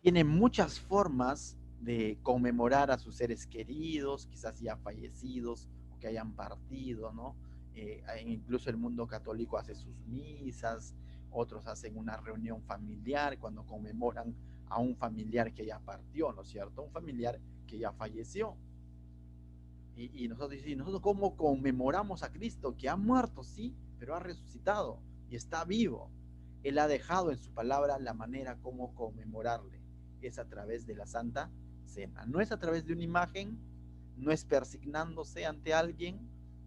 tiene muchas formas de conmemorar a sus seres queridos, quizás ya fallecidos o que hayan partido, ¿no? Incluso el mundo católico hace sus misas, otros hacen una reunión familiar cuando conmemoran a un familiar que ya partió, ¿no es cierto? Un familiar que ya falleció. Nosotros cómo conmemoramos a Cristo, que ha muerto, sí, pero ha resucitado y está vivo. Él ha dejado en su palabra la manera como conmemorarle. Es a través de la Santa Cena. No es a través de una imagen, no es persignándose ante alguien,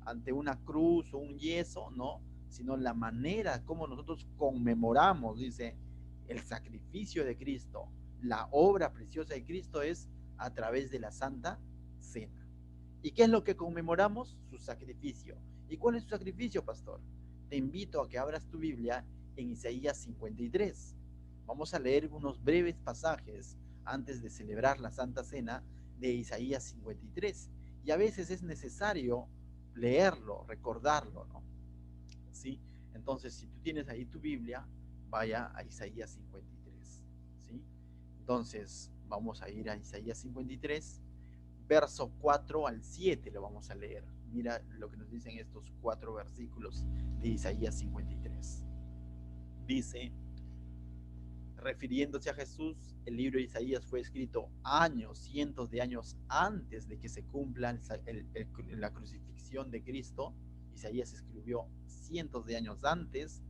ante una cruz o un yeso, no, sino la manera como nosotros conmemoramos, dice, el sacrificio de Cristo, la obra preciosa de Cristo es a través de la Santa Cena. ¿Y qué es lo que conmemoramos? Su sacrificio. ¿Y cuál es su sacrificio, pastor? Te invito a que abras tu Biblia en Isaías 53. Vamos a leer unos breves pasajes antes de celebrar la Santa Cena de Isaías 53. Y a veces es necesario leerlo, recordarlo, ¿no? ¿Sí? Entonces, si tú tienes ahí tu Biblia, vaya a Isaías 53. ¿Sí? Entonces, vamos a ir a Isaías 53 verso 4 al 7 lo vamos a leer. Mira lo que nos dicen estos 4 versículos de Isaías 53. Dice, refiriéndose a Jesús, el libro de Isaías fue escrito años, cientos de años antes de que se cumpla la crucifixión de Cristo. Isaías escribió cientos de años antes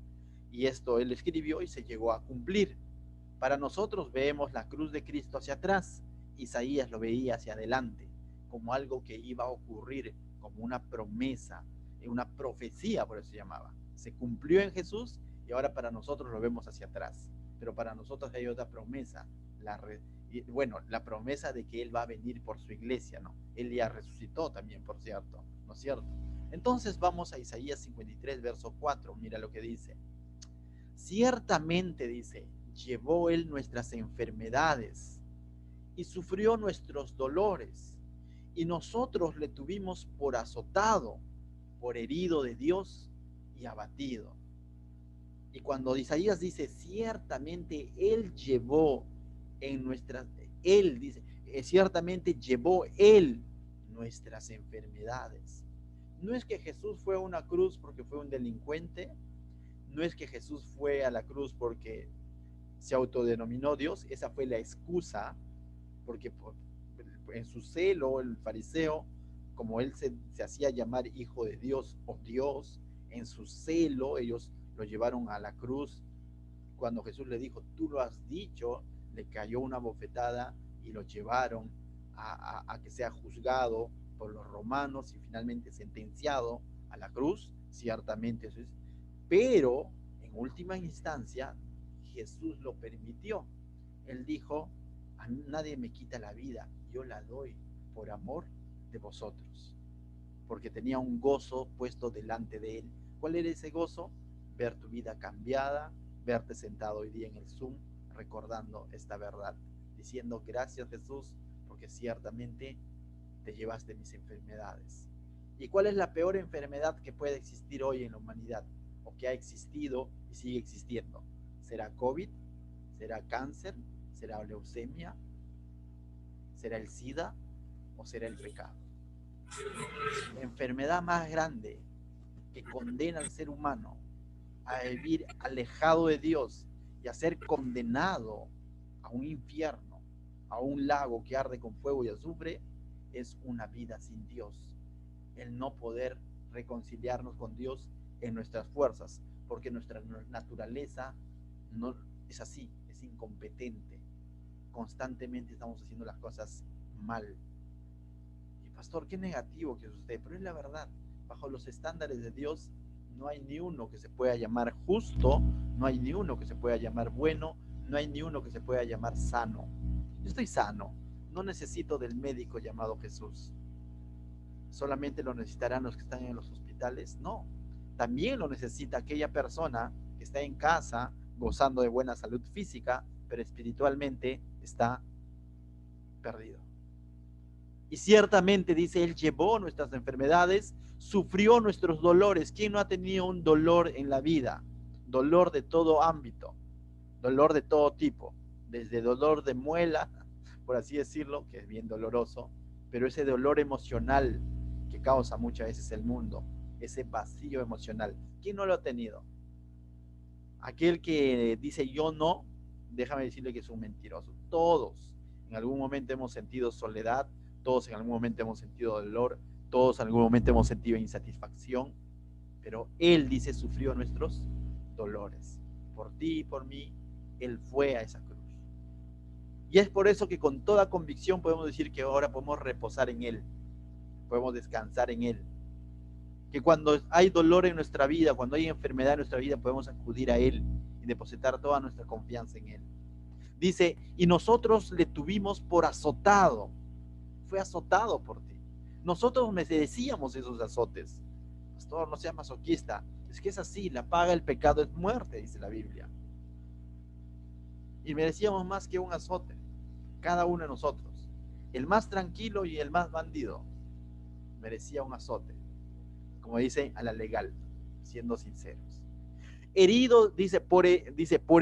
y esto él escribió y se llegó a cumplir. Para nosotros vemos la cruz de Cristo hacia atrás, Isaías lo veía hacia adelante, como algo que iba a ocurrir, como una promesa, una profecía, por eso se llamaba. Se cumplió en Jesús y ahora para nosotros lo vemos hacia atrás. Pero para nosotros hay otra promesa, la promesa de que Él va a venir por su iglesia, ¿no? Él ya resucitó también, por cierto, ¿no es cierto? Entonces vamos a Isaías 53, verso 4, mira lo que dice. Ciertamente, dice, llevó Él nuestras enfermedades y sufrió nuestros dolores, y nosotros le tuvimos por azotado, por herido de Dios y abatido. Y cuando Isaías dice, ciertamente Él llevó en nuestras, Él dice, ciertamente llevó Él nuestras enfermedades. No es que Jesús fue a una cruz porque fue un delincuente, no es que Jesús fue a la cruz porque se autodenominó Dios, esa fue la excusa, porque en su celo el fariseo, como él se hacía llamar hijo de Dios o Dios, en su celo ellos lo llevaron a la cruz. Cuando Jesús le dijo, tú lo has dicho, le cayó una bofetada y lo llevaron a que sea juzgado por los romanos y finalmente sentenciado a la cruz, ciertamente eso es. Pero en última instancia Jesús lo permitió. Él dijo, a nadie me quita la vida, yo la doy por amor de vosotros, porque tenía un gozo puesto delante de él. ¿Cuál era ese gozo? Ver tu vida cambiada, verte sentado hoy día en el Zoom recordando esta verdad, diciendo gracias Jesús, porque ciertamente te llevaste mis enfermedades. ¿Y cuál es la peor enfermedad que puede existir hoy en la humanidad? O que ha existido y sigue existiendo. ¿Será COVID? ¿Será cáncer? ¿Será leucemia? ¿Será el SIDA? ¿O será el pecado? La enfermedad más grande que condena al ser humano a vivir alejado de Dios y a ser condenado a un infierno, a un lago que arde con fuego y azufre, es una vida sin Dios. El no poder reconciliarnos con Dios en nuestras fuerzas, porque nuestra naturaleza no es así, es incompetente. Constantemente estamos haciendo las cosas mal. Y pastor, qué negativo que es usted, pero es la verdad. Bajo los estándares de Dios no hay ni uno que se pueda llamar justo, no hay ni uno que se pueda llamar bueno, no hay ni uno que se pueda llamar sano. Yo estoy sano, no necesito del médico llamado Jesús. ¿Solamente lo necesitarán los que están en los hospitales? No, también lo necesita aquella persona que está en casa gozando de buena salud física, pero espiritualmente está perdido. Y ciertamente, dice, Él llevó nuestras enfermedades, sufrió nuestros dolores. ¿Quién no ha tenido un dolor en la vida? Dolor de todo ámbito, dolor de todo tipo, desde dolor de muela, por así decirlo, que es bien doloroso, pero ese dolor emocional que causa muchas veces el mundo, ese vacío emocional. ¿Quién no lo ha tenido? Aquel que dice yo no, déjame decirle que es un mentiroso. Todos en algún momento hemos sentido soledad, todos en algún momento hemos sentido dolor, todos en algún momento hemos sentido insatisfacción, pero Él dice sufrió nuestros dolores. Por ti y por mí, Él fue a esa cruz. Y es por eso que con toda convicción podemos decir que ahora podemos reposar en Él, podemos descansar en Él. Que cuando hay dolor en nuestra vida, cuando hay enfermedad en nuestra vida, podemos acudir a Él y depositar toda nuestra confianza en Él. Dice, y nosotros le tuvimos por azotado. Fue azotado por ti. Nosotros merecíamos esos azotes. Pastor, no sea masoquista. Es que es así, la paga del pecado es muerte, dice la Biblia. Y merecíamos más que un azote, cada uno de nosotros. El más tranquilo y el más bandido merecía un azote, como dice a la legal, siendo sinceros. Herido, dice por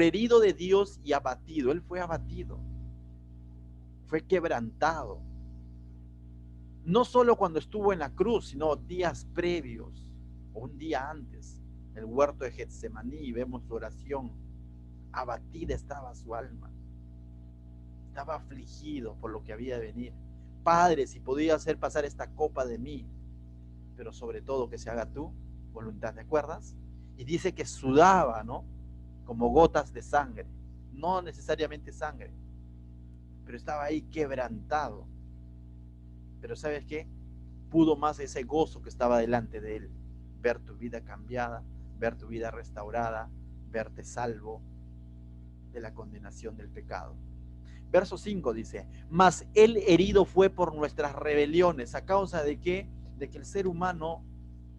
herido de Dios y abatido. Él fue abatido, fue quebrantado. No solo cuando estuvo en la cruz, sino días previos, o un día antes, en el huerto de Getsemaní, vemos su oración. Abatida estaba su alma, estaba afligido por lo que había de venir. Padre, si podía hacer pasar esta copa de mí, pero sobre todo que se haga tu voluntad, ¿te acuerdas? Y dice que sudaba, ¿no? Como gotas de sangre, no necesariamente sangre, pero estaba ahí quebrantado. Pero ¿sabes qué? Pudo más ese gozo que estaba delante de él, ver tu vida cambiada, ver tu vida restaurada, verte salvo de la condenación del pecado. Verso 5 dice, mas él herido fue por nuestras rebeliones. ¿A causa de qué? De que el ser humano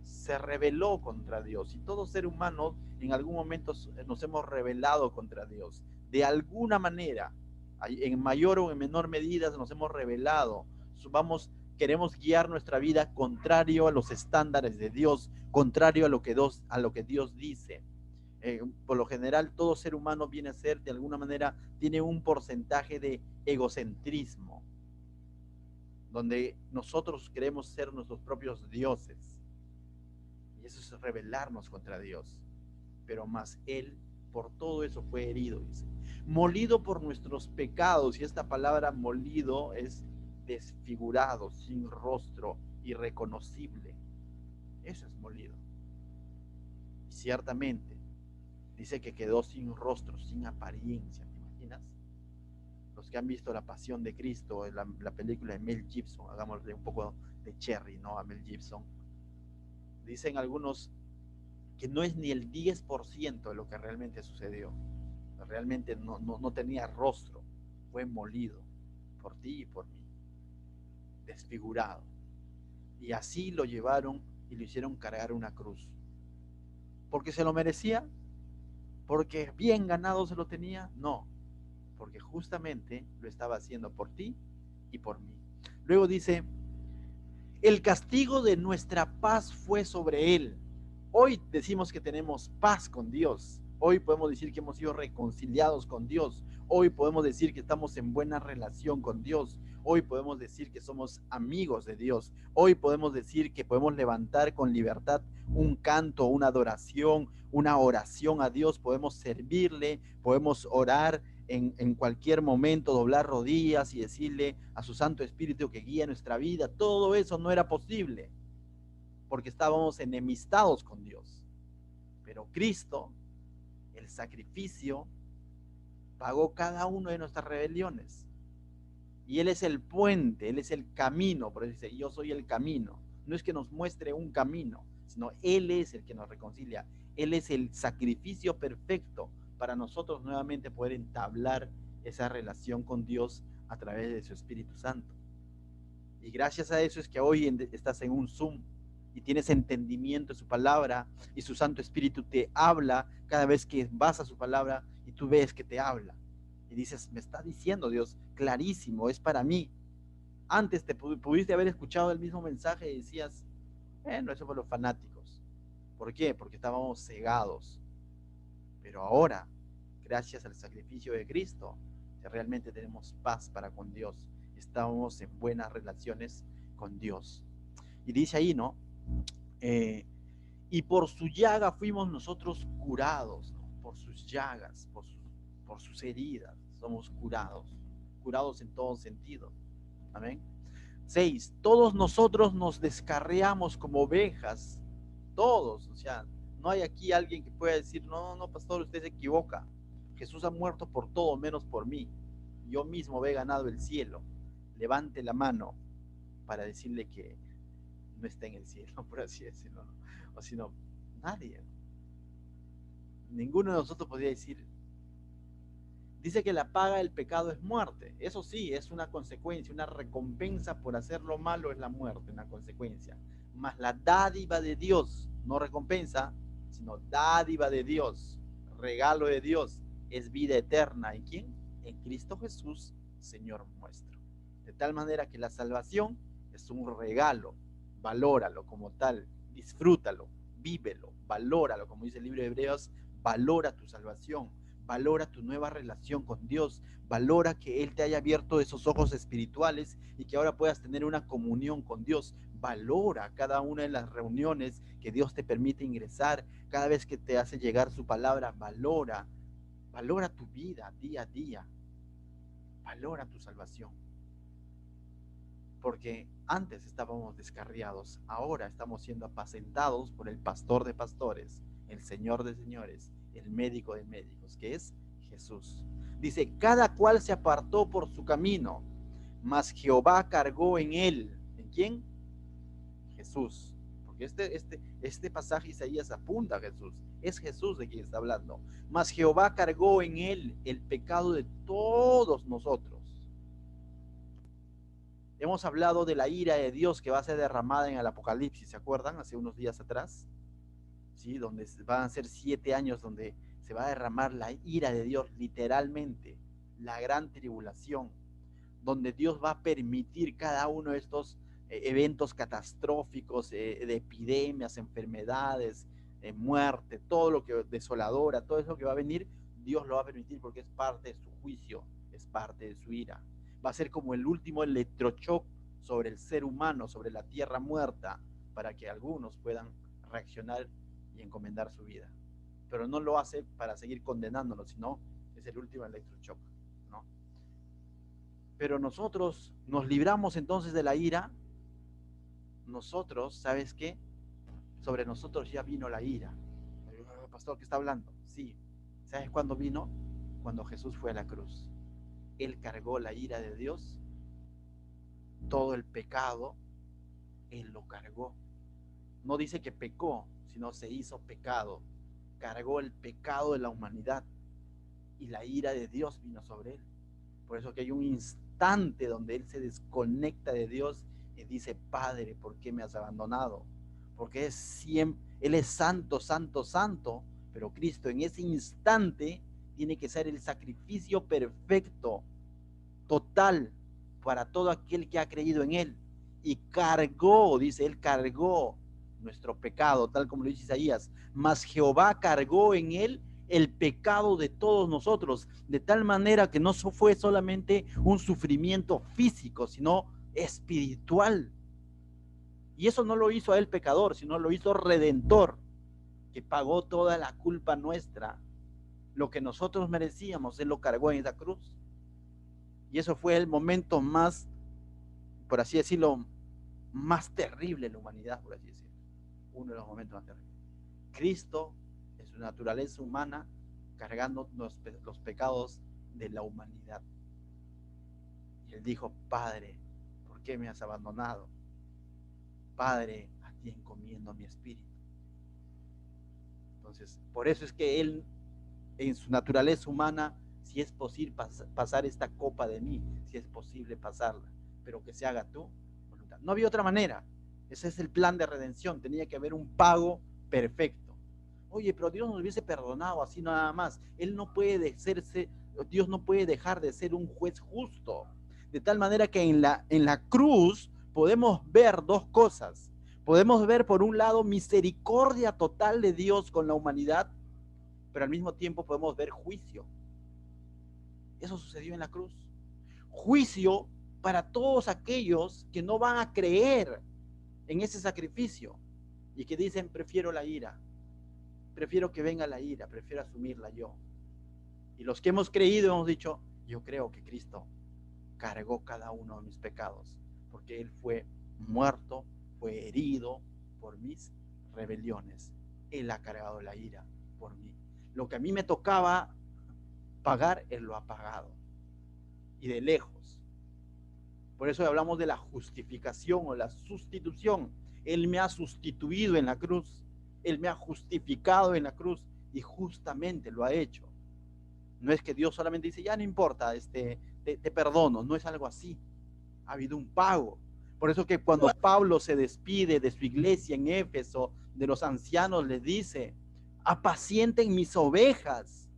se rebeló contra Dios. Y todo ser humano en algún momento nos hemos rebelado contra Dios. De alguna manera, en mayor o en menor medida nos hemos rebelado. Queremos guiar nuestra vida contrario a los estándares de Dios, contrario a lo que Dios dice. Por lo general, todo ser humano viene a ser, de alguna manera, tiene un porcentaje de egocentrismo, donde nosotros queremos ser nuestros propios dioses. Y eso es rebelarnos contra Dios. Pero más Él, por todo eso fue herido, dice. Molido por nuestros pecados. Y esta palabra molido es desfigurado, sin rostro, irreconocible. Eso es molido. Y ciertamente, dice que quedó sin rostro, sin apariencia. ¿Te imaginas? Los que han visto La Pasión de Cristo, la película de Mel Gibson, hagámosle un poco de cherry, ¿no? A Mel Gibson. Dicen algunos que no es ni el 10% de lo que realmente sucedió. Realmente no tenía rostro, fue molido por ti y por mí, desfigurado. Y así lo llevaron y lo hicieron cargar una cruz. ¿Porque se lo merecía? ¿Porque bien ganado se lo tenía? No, porque justamente lo estaba haciendo por ti y por mí. Luego dice, el castigo de nuestra paz fue sobre él. Hoy decimos que tenemos paz con Dios. Hoy podemos decir que hemos sido reconciliados con Dios. Hoy podemos decir que estamos en buena relación con Dios. Hoy podemos decir que somos amigos de Dios. Hoy podemos decir que podemos levantar con libertad un canto, una adoración, una oración a Dios. Podemos servirle, podemos orar en cualquier momento, doblar rodillas y decirle a su Santo Espíritu que guíe nuestra vida. Todo eso no era posible porque estábamos enemistados con Dios. Pero Cristo, el sacrificio, pagó cada una de nuestras rebeliones. Y Él es el puente, Él es el camino. Por eso dice, yo soy el camino. No es que nos muestre un camino, sino Él es el que nos reconcilia. Él es el sacrificio perfecto para nosotros nuevamente poder entablar esa relación con Dios a través de su Espíritu Santo. Y gracias a eso es que hoy estás en un Zoom y tienes entendimiento de su palabra y su Santo Espíritu te habla cada vez que vas a su palabra y tú ves que te habla. Y dices, me está diciendo Dios, clarísimo, es para mí. Antes te pudiste haber escuchado el mismo mensaje y decías, no, eso fue los fanáticos. ¿Por qué? Porque estábamos cegados. Pero ahora, gracias al sacrificio de Cristo, que realmente tenemos paz para con Dios, estamos en buenas relaciones con Dios. Y dice ahí, ¿no? Y por su llaga fuimos nosotros curados, ¿no? Por sus llagas, por sus heridas, somos curados en todo sentido. Amén. 6. Todos nosotros nos descarriamos como ovejas, todos, o sea, no hay aquí alguien que pueda decir, no, pastor, usted se equivoca. Jesús ha muerto por todo menos por mí. Yo mismo he ganado el cielo. Levante la mano para decirle que no está en el cielo, por así decirlo, ¿no? O si no, nadie. Ninguno de nosotros podría decir. Dice que la paga del pecado es muerte. Eso sí, es una consecuencia, una recompensa por hacer lo malo es la muerte, una consecuencia. Mas la dádiva de Dios, no recompensa, sino dádiva de Dios, regalo de Dios, es vida eterna. ¿En quién? En Cristo Jesús, Señor nuestro. De tal manera que la salvación es un regalo. Valóralo como tal, disfrútalo, vívelo, valóralo, como dice el libro de Hebreos, valora tu salvación. Valora tu nueva relación con Dios, valora que Él te haya abierto esos ojos espirituales y que ahora puedas tener una comunión con Dios. Valora cada una de las reuniones que Dios te permite ingresar, cada vez que te hace llegar su palabra, valora tu vida día a día, valora tu salvación. Porque antes estábamos descarriados, ahora estamos siendo apacentados por el pastor de pastores, el Señor de señores, el médico de médicos, que es Jesús. Dice, cada cual se apartó por su camino, mas Jehová cargó en él. ¿En quién? Jesús. Porque este pasaje Isaías apunta a Jesús. Es Jesús de quien está hablando. Mas Jehová cargó en él el pecado de todos nosotros. Hemos hablado de la ira de Dios que va a ser derramada en el Apocalipsis, ¿se acuerdan? Hace unos días atrás, ¿sí? Donde van a ser 7 años donde se va a derramar la ira de Dios, literalmente, la gran tribulación, donde Dios va a permitir cada uno de estos eventos catastróficos, de epidemias, enfermedades, muerte, todo lo que desoladora, todo eso que va a venir, Dios lo va a permitir porque es parte de su juicio, es parte de su ira. Va a ser como el último electrochoc sobre el ser humano, sobre la tierra muerta, para que algunos puedan reaccionar y encomendar su vida. Pero no lo hace para seguir condenándolo, sino es el último electrochoc, ¿no? Pero nosotros nos libramos entonces de la ira. Nosotros, ¿sabes qué? Sobre nosotros ya vino la ira. Pastor, ¿qué está hablando? Sí. ¿Sabes cuándo vino? Cuando Jesús fue a la cruz. Él cargó la ira de Dios, todo el pecado, Él lo cargó. No dice que pecó, sino se hizo pecado. Cargó el pecado de la humanidad y la ira de Dios vino sobre Él. Por eso que hay un instante donde Él se desconecta de Dios y dice, Padre, ¿por qué me has abandonado? Porque Él es santo, santo, santo, pero Cristo en ese instante tiene que ser el sacrificio perfecto, total, para todo aquel que ha creído en Él. Y cargó, dice, Él cargó nuestro pecado, tal como lo dice Isaías, mas Jehová cargó en Él el pecado de todos nosotros, de tal manera que no fue solamente un sufrimiento físico, sino espiritual. Y eso no lo hizo a Él pecador, sino lo hizo redentor, que pagó toda la culpa nuestra. Lo que nosotros merecíamos, Él lo cargó en esa cruz. Y eso fue el momento más, por así decirlo, más terrible de la humanidad, por así decirlo. Uno de los momentos más terribles. Cristo, en su naturaleza humana, cargando los pecados de la humanidad. Y Él dijo, Padre, ¿por qué me has abandonado? Padre, a ti encomiendo mi espíritu. Entonces, por eso es que Él, en su naturaleza humana, si es posible pasar esta copa de mí, si es posible pasarla, pero que se haga tu voluntad. No había otra manera. Ese es el plan de redención. Tenía que haber un pago perfecto. Oye, pero Dios nos hubiese perdonado así nada más. Dios no puede dejar de ser un juez justo. De tal manera que en la cruz podemos ver dos cosas. Podemos ver, por un lado, misericordia total de Dios con la humanidad, pero al mismo tiempo podemos ver juicio. Eso sucedió en la cruz. Juicio para todos aquellos que no van a creer en ese sacrificio y que dicen: prefiero la ira, prefiero que venga la ira, prefiero asumirla yo. Y los que hemos creído hemos dicho: yo creo que Cristo cargó cada uno de mis pecados, porque Él fue muerto, fue herido por mis rebeliones. Él ha cargado la ira por mí. Lo que a mí me tocaba pagar, Él lo ha pagado. Y de lejos. Por eso hablamos de la justificación o la sustitución. Él me ha sustituido en la cruz. Él me ha justificado en la cruz. Y justamente lo ha hecho. No es que Dios solamente dice: ya no importa, te perdono. No es algo así. Ha habido un pago. Por eso que cuando Pablo se despide de su iglesia en Éfeso, de los ancianos, les dice: apacienten mis ovejas,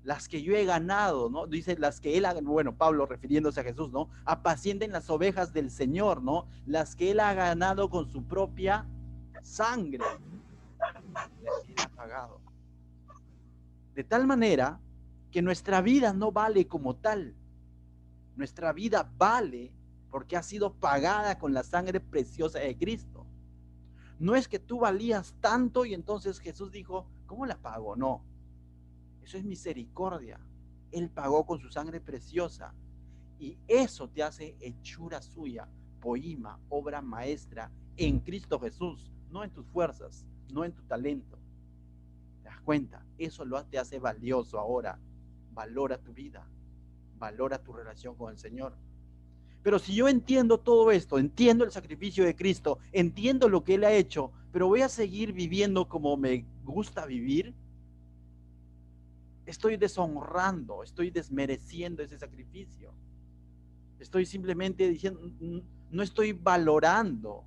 las que yo he ganado, ¿no? Dice las que él ha, bueno, Pablo refiriéndose a Jesús, ¿no? Apacienten las ovejas del Señor, ¿no? Las que él ha ganado con su propia sangre. Él ha pagado. De tal manera que nuestra vida no vale como tal. Nuestra vida vale porque ha sido pagada con la sangre preciosa de Cristo. No es que tú valías tanto y entonces Jesús dijo: ¿cómo la pago? No. Eso es misericordia. Él pagó con su sangre preciosa. Y eso te hace hechura suya, poima, obra maestra en Cristo Jesús, no en tus fuerzas, no en tu talento. ¿Te das cuenta? Eso te hace valioso ahora. Valora tu vida, valora tu relación con el Señor. Pero si yo entiendo todo esto, entiendo el sacrificio de Cristo, entiendo lo que Él ha hecho, pero voy a seguir viviendo como me gusta vivir, estoy deshonrando, estoy desmereciendo ese sacrificio. Estoy simplemente diciendo, no estoy valorando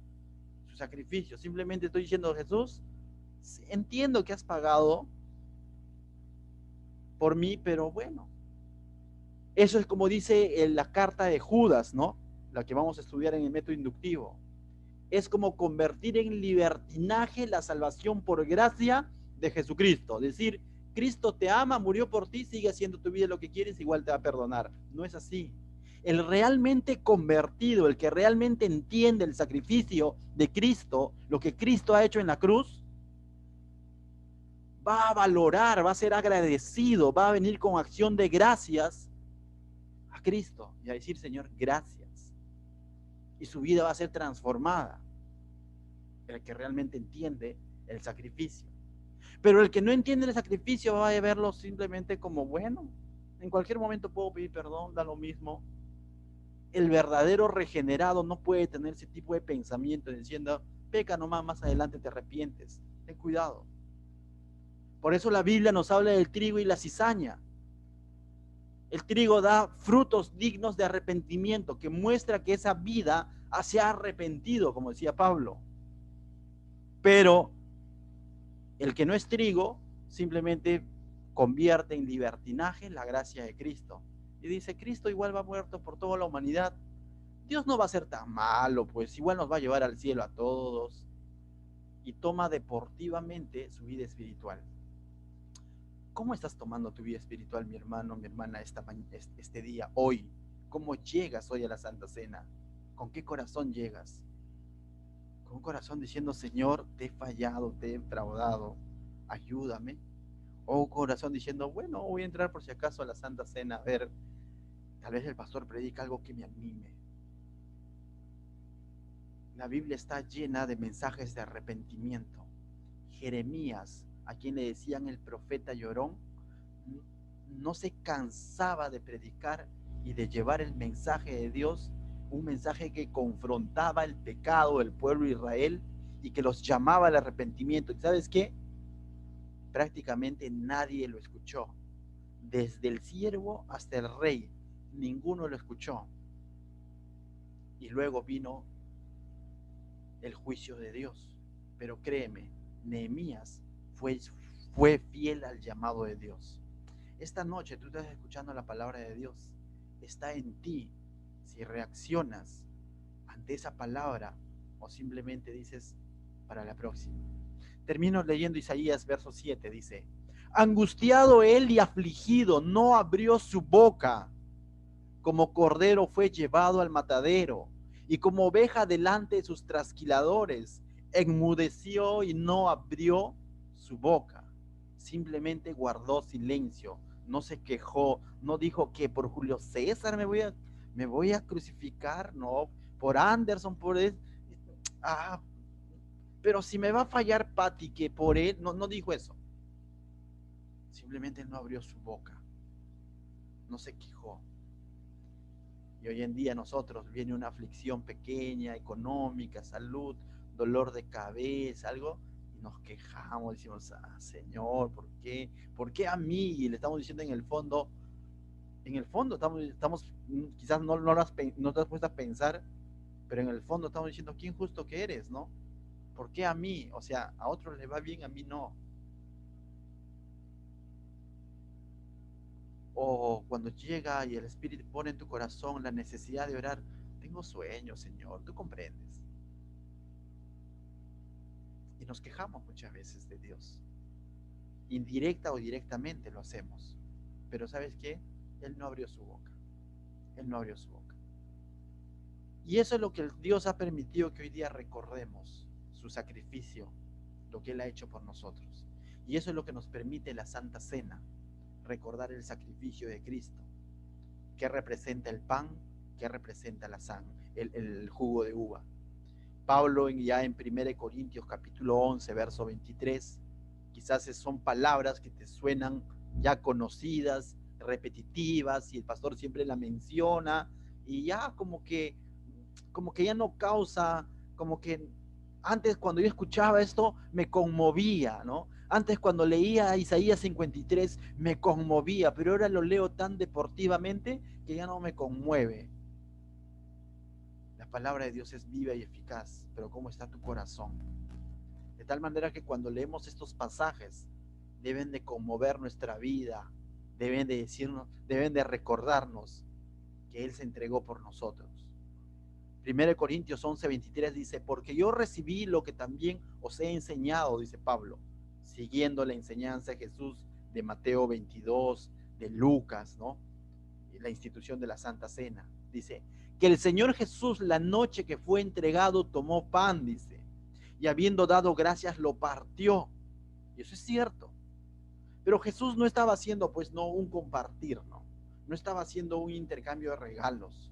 su sacrificio, simplemente estoy diciendo: Jesús, entiendo que has pagado por mí, pero bueno. Eso es como dice en la carta de Judas, ¿no? La que vamos a estudiar en el método inductivo. Es como convertir en libertinaje la salvación por gracia de Jesucristo. Decir: Cristo te ama, murió por ti, sigue haciendo tu vida lo que quieres, igual te va a perdonar. No es así. El realmente convertido, el que realmente entiende el sacrificio de Cristo, lo que Cristo ha hecho en la cruz, va a valorar, va a ser agradecido, va a venir con acción de gracias a Cristo y a decir: Señor, gracias. Y su vida va a ser transformada. El que realmente entiende el sacrificio. Pero el que no entiende el sacrificio va a verlo simplemente como: bueno, en cualquier momento puedo pedir perdón, da lo mismo. El verdadero regenerado no puede tener ese tipo de pensamiento diciendo: peca nomás, más adelante te arrepientes. Ten cuidado. Por eso la Biblia nos habla del trigo y la cizaña. El trigo da frutos dignos de arrepentimiento, que muestra que esa vida se ha arrepentido, como decía Pablo. Pero el que no es trigo simplemente convierte en libertinaje la gracia de Cristo. Y dice: Cristo igual va muerto por toda la humanidad. Dios no va a ser tan malo, pues igual nos va a llevar al cielo a todos. Y toma deportivamente su vida espiritual. ¿Cómo estás tomando tu vida espiritual, mi hermano, mi hermana, este día, hoy? ¿Cómo llegas hoy a la Santa Cena? ¿Con qué corazón llegas? Con un corazón diciendo: Señor, te he fallado, te he defraudado, ayúdame. O un corazón diciendo: bueno, voy a entrar por si acaso a la Santa Cena, a ver, tal vez el pastor predica algo que me anime. La Biblia está llena de mensajes de arrepentimiento. Jeremías, a quien le decían el profeta llorón, no se cansaba de predicar y de llevar el mensaje de Dios, un mensaje que confrontaba el pecado del pueblo de Israel y que los llamaba al arrepentimiento. ¿Y sabes qué? Prácticamente nadie lo escuchó. Desde el siervo hasta el rey, ninguno lo escuchó. Y luego vino el juicio de Dios. Pero créeme, Nehemías fue fiel al llamado de Dios. Esta noche tú estás escuchando la palabra de Dios. Está en ti si reaccionas ante esa palabra o simplemente dices: para la próxima. Termino leyendo Isaías verso 7, dice: Angustiado él y afligido, no abrió su boca. Como cordero fue llevado al matadero, y como oveja delante de sus trasquiladores, enmudeció y no abrió su boca. Simplemente guardó silencio, no se quejó, no dijo que por Julio César me voy a crucificar, no, por Anderson, por él. Ah, pero si me va a fallar Pati, que por él, no dijo eso. Simplemente no abrió su boca, no se quejó. Y hoy en día nosotros viene una aflicción pequeña, económica, salud, dolor de cabeza, algo, y nos quejamos, decimos, Señor, ¿por qué? ¿Por qué a mí? Y le estamos diciendo en el fondo estamos quizás no te has puesto a pensar, pero en el fondo estamos diciendo, qué injusto que eres, ¿no? ¿Por qué a mí? O sea, a otros le va bien, a mí no. O cuando llega y el Espíritu pone en tu corazón la necesidad de orar, tengo sueño, Señor, tú comprendes. Y nos quejamos muchas veces de Dios. Indirecta o directamente lo hacemos. Pero ¿sabes qué? Él no abrió su boca. Él no abrió su boca. Y eso es lo que Dios ha permitido que hoy día recordemos, su sacrificio, lo que Él ha hecho por nosotros. Y eso es lo que nos permite la Santa Cena, recordar el sacrificio de Cristo. ¿Qué representa el pan? ¿Qué representa la sangre? El jugo de uva. Pablo ya en 1 Corintios capítulo 11, verso 23, quizás son palabras que te suenan ya conocidas, repetitivas, y el pastor siempre la menciona, y ya como que ya no causa, como que antes cuando yo escuchaba esto me conmovía, ¿no? Antes cuando leía Isaías 53 me conmovía, pero ahora lo leo tan deportivamente que ya no me conmueve. La palabra de Dios es viva y eficaz, pero ¿cómo está tu corazón? De tal manera que cuando leemos estos pasajes, deben de conmover nuestra vida, deben de decirnos, deben de recordarnos que Él se entregó por nosotros. 1 Corintios 11:23 dice, porque yo recibí lo que también os he enseñado, dice Pablo, siguiendo la enseñanza de Jesús de Mateo 22, de Lucas, ¿no? La institución de la Santa Cena. Dice, que el Señor Jesús la noche que fue entregado tomó pan, dice, y habiendo dado gracias lo partió. Y eso es cierto. Pero Jesús no estaba haciendo pues no un compartir, ¿no? No estaba haciendo un intercambio de regalos.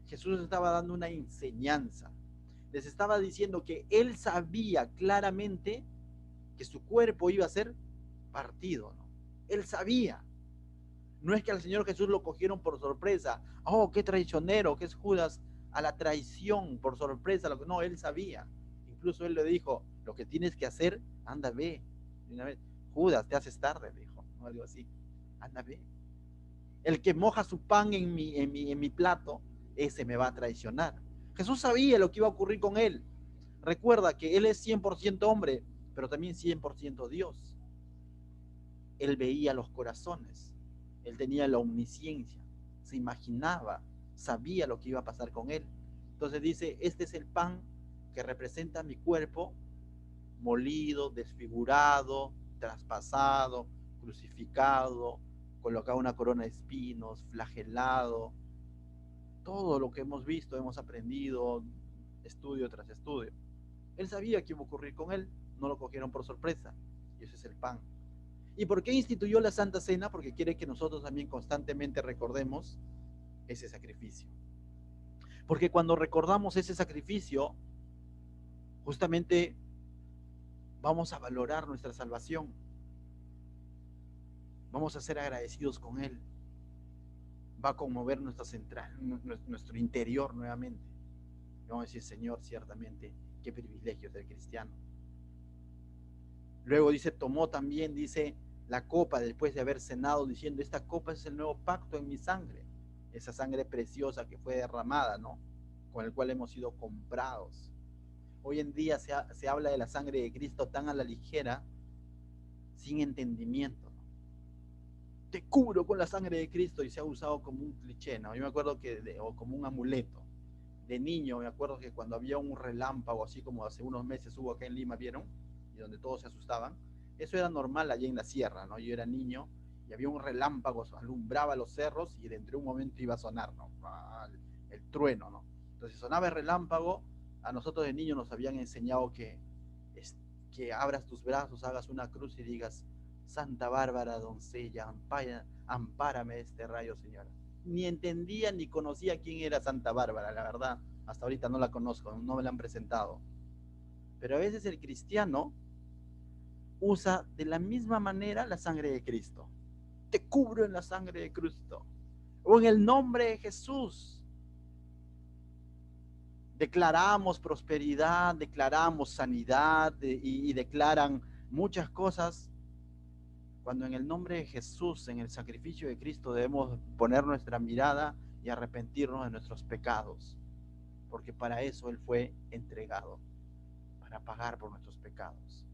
Jesús estaba dando una enseñanza. Les estaba diciendo que él sabía claramente que su cuerpo iba a ser partido, ¿no? Él sabía. No es que al Señor Jesús lo cogieron por sorpresa. Oh, qué traicionero, que es Judas a la traición por sorpresa. No, él sabía. Incluso él le dijo, lo que tienes que hacer, anda, ve. Una vez, Judas, te haces tarde, dijo, ¿no? Algo así. Anda, ve. El que moja su pan en mi plato, ese me va a traicionar. Jesús sabía lo que iba a ocurrir con él. Recuerda que él es 100% hombre, pero también 100% Dios. Él veía los corazones, él tenía la omnisciencia, se imaginaba, sabía lo que iba a pasar con él. Entonces dice, este es el pan que representa mi cuerpo, molido, desfigurado, traspasado, crucificado, colocado una corona de espinos, flagelado. Todo lo que hemos visto, hemos aprendido, estudio tras estudio. Él sabía que iba a ocurrir con él, no lo cogieron por sorpresa, y ese es el pan. ¿Y por qué instituyó la Santa Cena? Porque quiere que nosotros también constantemente recordemos ese sacrificio. Porque cuando recordamos ese sacrificio, justamente vamos a valorar nuestra salvación. Vamos a ser agradecidos con Él. Va a conmover nuestra central, nuestro interior nuevamente. Y vamos a decir, Señor, ciertamente, qué privilegio ser cristiano. Luego dice, tomó también, dice, la copa después de haber cenado, diciendo, esta copa es el nuevo pacto en mi sangre. Esa sangre preciosa que fue derramada, ¿no? Con el cual hemos sido comprados. Hoy en día se habla de la sangre de Cristo tan a la ligera, sin entendimiento, ¿no? Te cubro con la sangre de Cristo, y se ha usado como un cliché, ¿no? Yo me acuerdo o como un amuleto. De niño me acuerdo que cuando había un relámpago, así como hace unos meses hubo acá en Lima, ¿vieron? Y donde todos se asustaban. Eso era normal allá en la sierra, ¿no? Yo era niño y había un relámpago, alumbraba los cerros y dentro de un momento iba a sonar, ¿no? El trueno, ¿no? Entonces sonaba el relámpago, a nosotros de niños nos habían enseñado que abras tus brazos, hagas una cruz y digas, Santa Bárbara, doncella, ampárame de este rayo, Señora. Ni entendía ni conocía quién era Santa Bárbara, la verdad, hasta ahorita no la conozco, no me la han presentado. Pero a veces el cristiano usa de la misma manera la sangre de Cristo. Te cubro en la sangre de Cristo. O en el nombre de Jesús. Declaramos prosperidad, declaramos sanidad y declaran muchas cosas. Cuando en el nombre de Jesús, en el sacrificio de Cristo, debemos poner nuestra mirada y arrepentirnos de nuestros pecados. Porque para eso Él fue entregado, para pagar por nuestros pecados.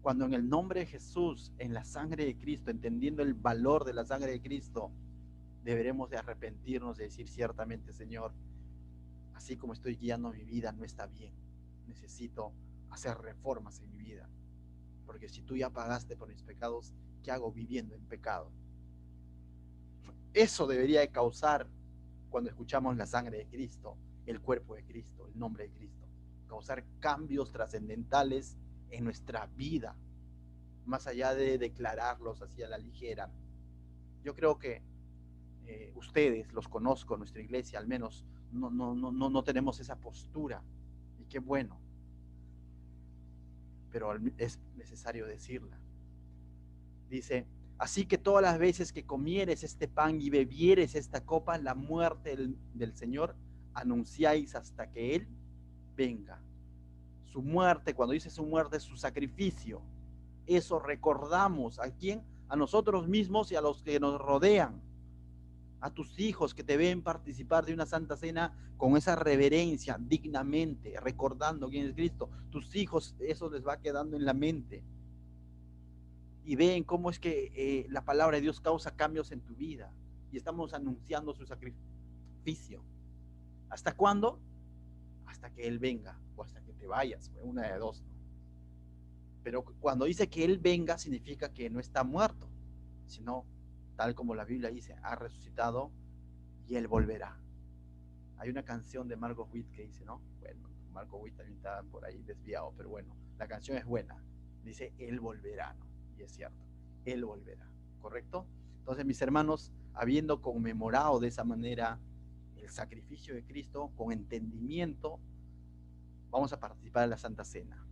Cuando en el nombre de Jesús, en la sangre de Cristo, entendiendo el valor de la sangre de Cristo, deberemos de arrepentirnos, de decir ciertamente, Señor, así como estoy guiando mi vida, no está bien. Necesito hacer reformas en mi vida. Porque si tú ya pagaste por mis pecados, ¿qué hago viviendo en pecado? Eso debería de causar, cuando escuchamos la sangre de Cristo, el cuerpo de Cristo, el nombre de Cristo, causar cambios trascendentales en nuestra vida, más allá de declararlos así a la ligera. Yo creo que ustedes, los conozco, nuestra iglesia al menos, no tenemos esa postura, y qué bueno, pero es necesario decirla. Dice, así que todas las veces que comieres este pan y bebieres esta copa, la muerte del Señor, anunciáis hasta que Él venga. Su muerte, cuando dice su muerte, es su sacrificio. Eso recordamos. ¿A quién? A nosotros mismos y a los que nos rodean. A tus hijos que te ven participar de una santa cena con esa reverencia, dignamente, recordando quién es Cristo. Tus hijos, eso les va quedando en la mente. Y ven cómo es que la palabra de Dios causa cambios en tu vida. Y estamos anunciando su sacrificio. ¿Hasta cuándo? Hasta que Él venga o hasta que te vayas, una de dos, ¿no? Pero cuando dice que Él venga, significa que no está muerto, sino, tal como la Biblia dice, ha resucitado y Él volverá. Hay una canción de Margot Witt que dice, ¿no? Bueno, Margot Witt también está por ahí desviado, pero bueno, la canción es buena. Dice, Él volverá, ¿no? Y es cierto, Él volverá, ¿correcto? Entonces, mis hermanos, habiendo conmemorado de esa manera el sacrificio de Cristo, con entendimiento, vamos a participar en la Santa Cena.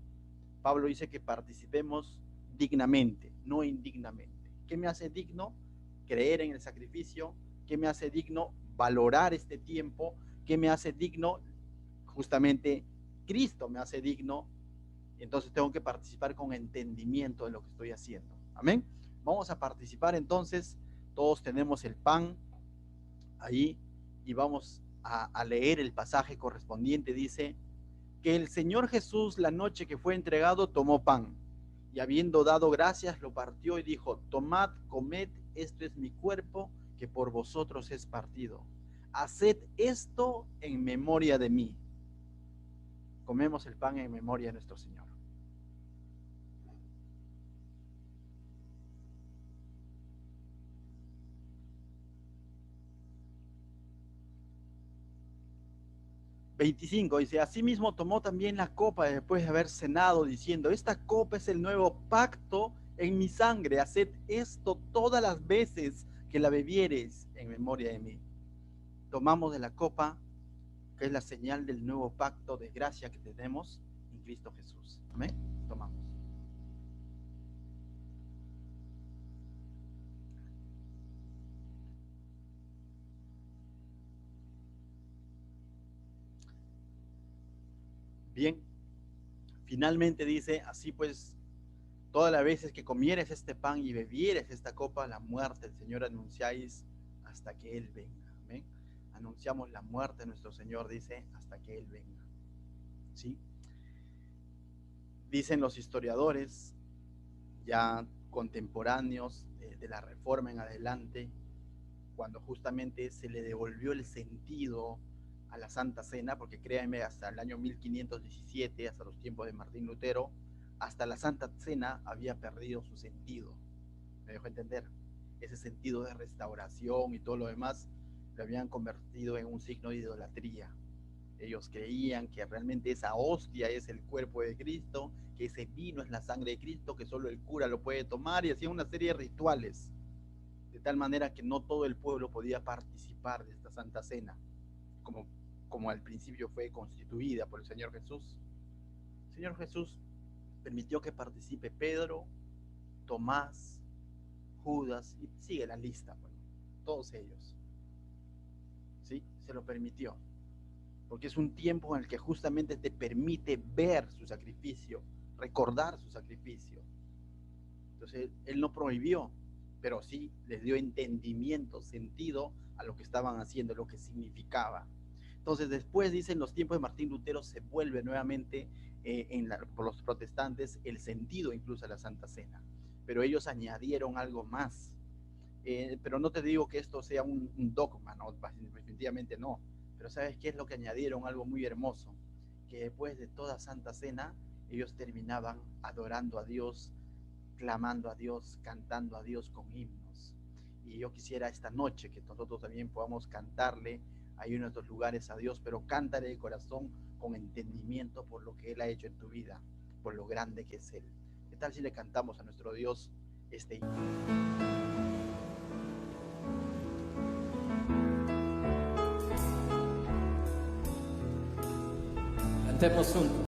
Pablo dice que participemos dignamente, no indignamente. ¿Qué me hace digno? Creer en el sacrificio. ¿Qué me hace digno? Valorar este tiempo. ¿Qué me hace digno? Justamente Cristo me hace digno. Entonces tengo que participar con entendimiento de lo que estoy haciendo. Amén. Vamos a participar entonces. Todos tenemos el pan ahí y vamos a leer el pasaje correspondiente. Dice que el Señor Jesús, la noche que fue entregado, tomó pan y habiendo dado gracias lo partió y dijo, tomad, comed, esto es mi cuerpo que por vosotros es partido. Haced esto en memoria de mí. Comemos el pan en memoria de nuestro Señor. ...25... dice, asimismo tomó también la copa después de haber cenado, diciendo, esta copa es el nuevo pacto en mi sangre, haced esto todas las veces que la bebiereis en memoria de mí. Tomamos de la copa, que es la señal del nuevo pacto de gracia que tenemos en Cristo Jesús. Amén. Tomamos. Bien, finalmente dice, así pues, todas las veces que comieres este pan y bebieres esta copa, la muerte del Señor anunciáis hasta que Él venga. Amén. Anunciamos la muerte de nuestro Señor, dice, hasta que Él venga. ¿Sí? Dicen los historiadores ya contemporáneos de la Reforma en adelante, cuando justamente se le devolvió el sentido a la Santa Cena, porque créanme, hasta el año 1517, hasta los tiempos de Martín Lutero, hasta la Santa Cena había perdido su sentido. ¿Me dejo entender? Ese sentido de restauración y todo lo demás lo habían convertido en un signo de idolatría. Ellos creían que realmente esa hostia es el cuerpo de Cristo, que ese vino es la sangre de Cristo, que solo el cura lo puede tomar, y hacían una serie de rituales, de tal manera que no todo el pueblo podía participar de esta Santa Cena, como al principio fue constituida por el Señor Jesús. El Señor Jesús permitió que participe Pedro, Tomás, Judas, y sigue la lista, bueno, todos ellos. ¿Sí? Se lo permitió. Porque es un tiempo en el que justamente te permite ver su sacrificio, recordar su sacrificio. Entonces, él no prohibió, pero sí les dio entendimiento, sentido a lo que estaban haciendo, lo que significaba. Entonces, después, dicen, los tiempos de Martín Lutero se vuelve nuevamente por los protestantes el sentido incluso a la Santa Cena. Pero ellos añadieron algo más. Pero no te digo que esto sea un dogma, ¿no? Definitivamente no. Pero ¿sabes qué es lo que añadieron? Algo muy hermoso, que después de toda Santa Cena, ellos terminaban adorando a Dios, clamando a Dios, cantando a Dios con himnos. Y yo quisiera esta noche que nosotros también podamos cantarle ahí en nuestros lugares a Dios, pero cántale de corazón con entendimiento por lo que Él ha hecho en tu vida, por lo grande que es Él. ¿Qué tal si le cantamos a nuestro Dios este himno? Cantemos juntos.